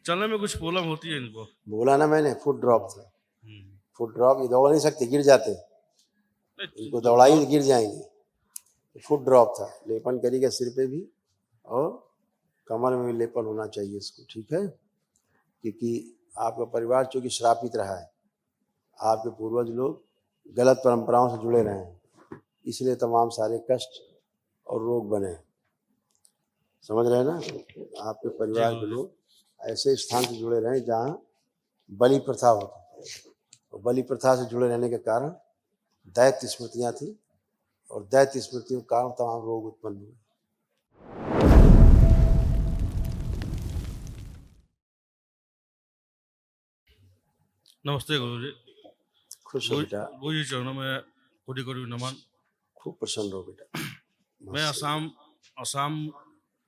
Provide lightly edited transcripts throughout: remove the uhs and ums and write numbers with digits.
चलने में कुछ प्रॉब्लम होती है इनको। बोला ना मैंने, फुट ड्रॉप था। हम्म। फुट ड्रॉप, ये दौड़ नहीं सकते, गिर जाते, नहीं, इनको दौड़ाई गिर जाएंगे। फुट ड्रॉप था। लेपन करिएगा सिर पे भी और कमर में भी लेपन होना चाहिए इसको, ठीक है? क्योंकि आपका परिवार चूंकि श्रापित रहा है, आपके पूर्वज लोग गलत परंपराओं से जुड़े रहे हैं, इसलिए तमाम सारे कष्ट और रोग बने। समझ रहे हैं ना? आपके परिवार के लोग ऐसे स्थान से जुड़े रहे जहाँ बलि प्रथा होती है, और बलि प्रथा से जुड़े रहने के कारण दैत्य स्मृतियाँ थी, और दैत्य स्मृतियों के कारण तमाम रोग उत्पन्न हुए। नमस्ते गुरुजी। खुश हो बेटा, गुरुजी चरणों में कोटि कोटि नमन। खूब प्रसन्न हो बेटा। मैं असम असम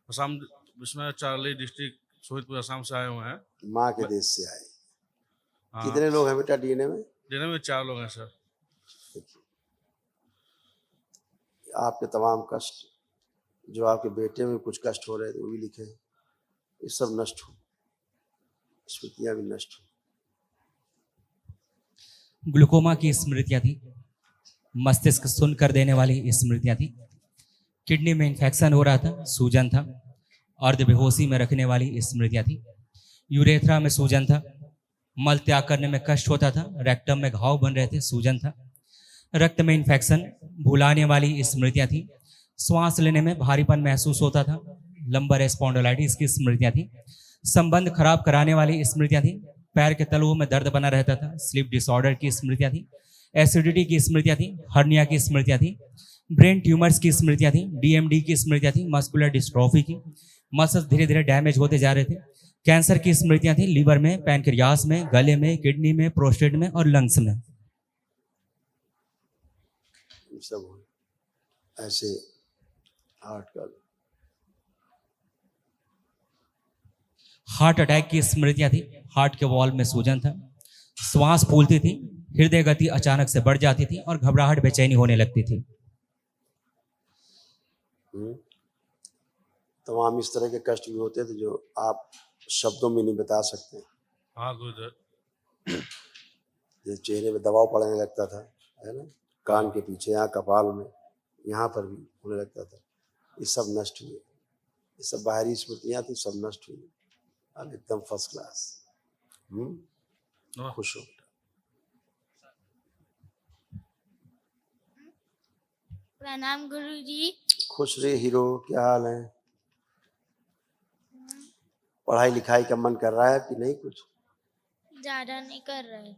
असम इसमें चारली डिस्ट्रिक्ट शोहितपुर असम से आए हुए हैं। माँ के देश से आए। हाँ, कितने लोग हैं बेटा डीएनए में? डीएनए में 4 लोग हैं सर। देखिए, आपके तमाम कष्ट, जो आपके बेटे में कुछ कष्ट हो रहे थे वो भी लिखे हैं, ये सब नष्ट हो, स्मृतियाँ भी नष्ट हो। ग्लूकोमा की स्मृतियाँ थी, मस्तिष्क सुन्न कर देने वाली स्मृतियाँ थी, किडनी में इन्फेक्शन हो रहा था, सूजन था, अर्ध बेहोशी में रखने वाली स्मृतियाँ थी, यूरेथ्रा में सूजन था, मल त्याग करने में कष्ट होता था, रेक्टम में घाव बन रहे थे, सूजन था, रक्त में इन्फेक्शन, भुलाने वाली स्मृतियाँ थी, श्वास लेने में भारीपन महसूस होता था, लंबर स्पॉन्डिलाइटिस की स्मृतियाँ थी, संबंध खराब कराने वाली स्मृतियाँ थी, पैर के तलुओं में दर्द बना रहता था, स्लीप डिसऑर्डर की स्मृतियाँ थी, एसिडिटी की स्मृतियाँ थी, हर्निया की स्मृतियाँ थी, ब्रेन ट्यूमर्स की स्मृतियाँ थी, डीएमडी की स्मृतियाँ थी, मस्कुलर डिस्ट्रॉफी की, मसल्स धीरे धीरे डैमेज होते जा रहे थे, कैंसर की स्मृतियाँ थी, लीवर में, पैनक्रियास में, गले में, किडनी में, प्रोस्टेट में और लंग्स में। सब ऐसे हार्ट अटैक की स्मृतियां थी, हार्ट के वॉल में सूजन था, श्वास फूलती थी, हृदय गति अचानक से बढ़ जाती थी और घबराहट बेचैनी होने लगती थी। तमाम इस तरह के कष्ट भी होते थे जो आप शब्दों में नहीं बता सकते। हाँ गुरुजी। जैसे चेहरे पे दबाव पड़ने लगता था, है ना? कान के पीछे, यहाँ कपाल में, यहाँ पर भी होने लगता था। ये सब नष्ट हुए, ये सब बाहरी स्मृतियाँ थी, सब नष्ट हुई। अब एकदम फर्स्ट क्लास। खुश हो। प्रणाम गुरुजी। खुश रहे हीरो, क्या हाल है? पढ़ाई लिखाई का मन कर रहा है कि नहीं? कुछ ज्यादा नहीं कर रहे।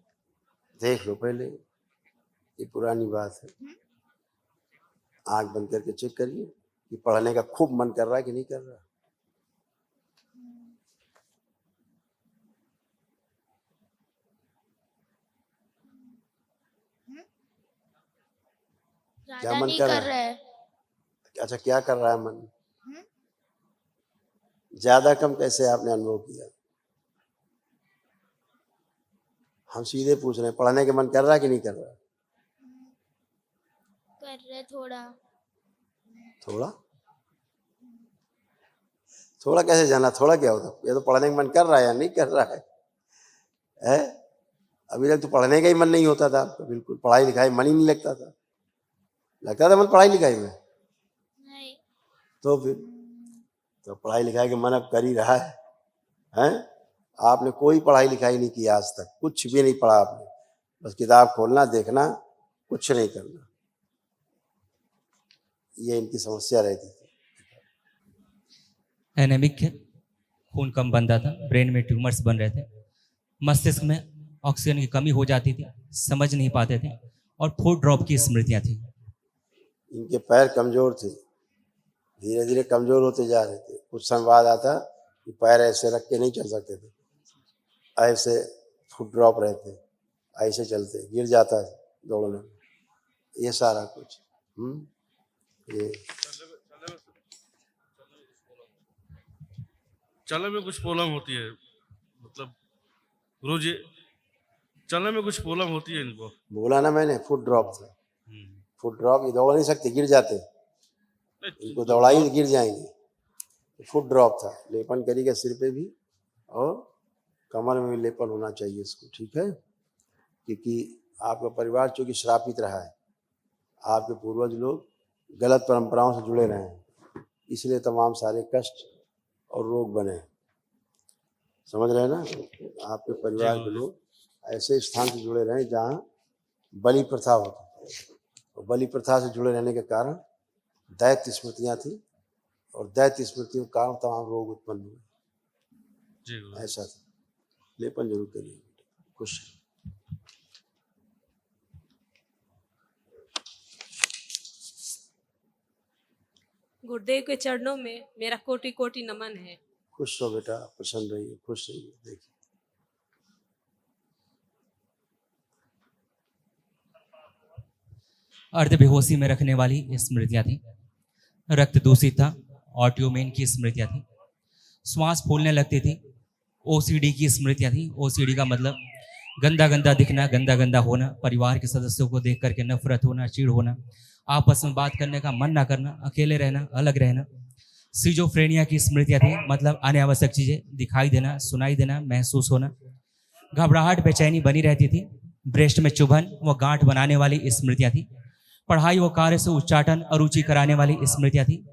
देख लो पहले, ये पुरानी बात है। आंख बंद करके चेक करिए कि पढ़ने का खूब मन कर रहा है कि नहीं कर रहा। क्या मन कर रहा है? अच्छा, क्या कर रहा है मन? ज्यादा कम कैसे आपने अनुभव किया? हम सीधे पूछ रहे हैं, पढ़ने का मन कर रहा है कि नहीं कर रहा? कर रहे थोड़ा थोड़ा। थोड़ा कैसे जाना? थोड़ा क्या होता? ये तो पढ़ने का मन कर रहा है या नहीं कर रहा है? अभी तक तो पढ़ने का ही मन नहीं होता था आपका, बिल्कुल पढ़ाई लिखाई मन ही नहीं लगता था। लगता था मन पढ़ाई लिखाई में? नहीं। तो फिर तो पढ़ाई लिखाई का मन अब कर ही रहा है, हैं? आपने कोई पढ़ाई लिखाई नहीं की आज तक, कुछ भी नहीं पढ़ा आपने, बस किताब खोलना, देखना, कुछ नहीं करना। ये इनकी समस्या रहती थी। एनेमिक है, खून कम बनता था, ब्रेन में ट्यूमर्स बन रहे थे, मस्तिष्क में ऑक्सीजन की कमी हो जाती थी, समझ नहीं पाते थे, और फुट ड्रॉप की स्मृतियां थी। इनके पैर कमजोर थे, धीरे धीरे कमजोर होते जा रहे थे। कुछ समय बाद आता कि पैर ऐसे रख के नहीं चल सकते थे, ऐसे फुट ड्रॉप रहते, ऐसे चलते, गिर जाता दौड़ने में, ये सारा कुछ। ये चलने में कुछ प्रॉब्लम होती है, मतलब गुरुजी चलने में कुछ प्रॉब्लम होती है इनको। बोला ना मैंने, फुट ड्रॉप था। फुट ड्रॉप, ये दौड़ नहीं सकते, गिर जाते, इनको दौड़ाई गिर जाएंगे। फुट ड्रॉप था। लेपन करिएगा सिर पे भी और कमर में भी लेपन होना चाहिए इसको, ठीक है। क्योंकि आपका परिवार चूँकि श्रापित रहा है, आपके पूर्वज लोग गलत परंपराओं से जुड़े रहे हैं, इसलिए तमाम सारे कष्ट और रोग बने। समझ रहे हैं ना? आपके परिवार के लोग ऐसे स्थान से जुड़े रहे जहाँ बलि प्रथा होती, और बलि प्रथा से जुड़े रहने के कारण दैत्य स्मृतियाँ थी, और दैत्य स्मृतियों के कारण तमाम रोग उत्पन्न हुए। जी गुरु। ऐसा था। लेपन जरूर करिए, खुश रहिए। गुरुदेव के चरणों में मेरा कोटि कोटि नमन है। खुश रहो बेटा, प्रसन्न रहिए, खुश रहिए। देखिए अर्ध बेहोशी में रखने वाली स्मृतियाँ थी। रक्त दूषित था, ऑटियोमेन की स्मृतियाँ थी। श्वास फूलने लगती थी। ओसीडी की स्मृतियाँ थी। ओसीडी का मतलब गंदा गंदा दिखना, गंदा गंदा होना, परिवार के सदस्यों को देख करके नफरत होना, चिढ़ होना, आपस में बात करने का मन ना करना, अकेले रहना, अलग रहना। सिजोफ्रेनिया की स्मृतियाँ थी, मतलब अनावश्यक चीज़ें दिखाई देना, सुनाई देना, महसूस होना। घबराहट, बेचैनी बनी रहती थी। ब्रेस्ट में चुभन व गांठ बनाने वाली स्मृतियाँ थी। पढ़ाई व कार्य से उच्चाटन, अरुचि कराने वाली स्मृतियाँ थी।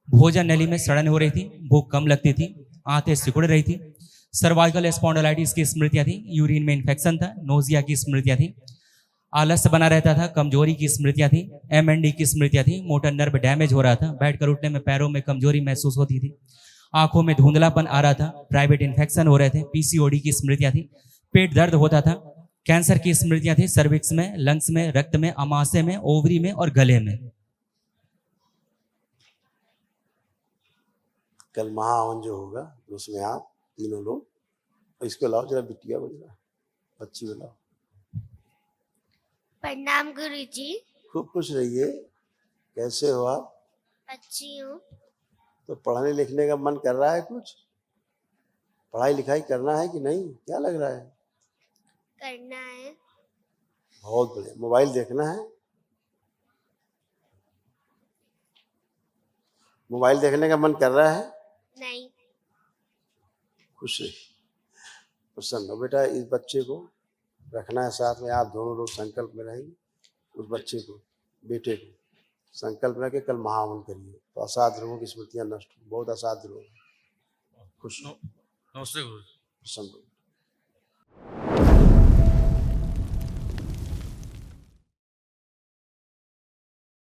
भोजन नली में सड़न हो रही थी, भूख कम लगती थी, आंतें सिकुड़ रही थी। सर्वाइकल स्पॉन्डिलाइटिस की स्मृतियाँ थी। यूरिन में इन्फेक्शन था। नोजिया की स्मृतियाँ थी। आलस्य बना रहता था। कमजोरी की स्मृतियाँ थी। MND की स्मृतियाँ थी। मोटर नर्व डैमेज हो रहा था। बैठकर उठने में पैरों में कमजोरी महसूस होती थी। आंखों में धुंधलापन आ रहा था। प्राइवेट इन्फेक्शन हो रहे थे। PCOD की स्मृतियाँ थी। पेट दर्द होता था। कैंसर की स्मृतियाँ थी। सर्विक्स में, लंग्स में, रक्त में, अमाशय में, ओवरी में और गले में। कल महाहवन जो होगा उसमें आप तीनों लोग, और इसके अलावा जरा बिटिया बजा, बच्ची बुलाओ। प्रणाम गुरुजी। खूब खुश रहिए। कैसे हो आप? अच्छी हूँ। तो पढ़ने लिखने का मन कर रहा है? कुछ पढ़ाई लिखाई करना है कि नहीं? क्या लग रहा है? करना है। बहुत बढ़िया। मोबाइल देखना है? मोबाइल देखने का मन कर रहा है? नहीं। खुश रहिए, प्रसन्न हो। बेटा इस बच्चे को रखना है साथ में। आप दोनों लोग संकल्प में रहेंगे। उस बच्चे को, बेटे को संकल्प रख के कल महाहवन करिए, तो असाध्य रोगों की स्मृतियाँ नष्ट हो। बहुत असाध्य रोग। खुश रहो, नमस्ते गुरु। प्रसन्न हो।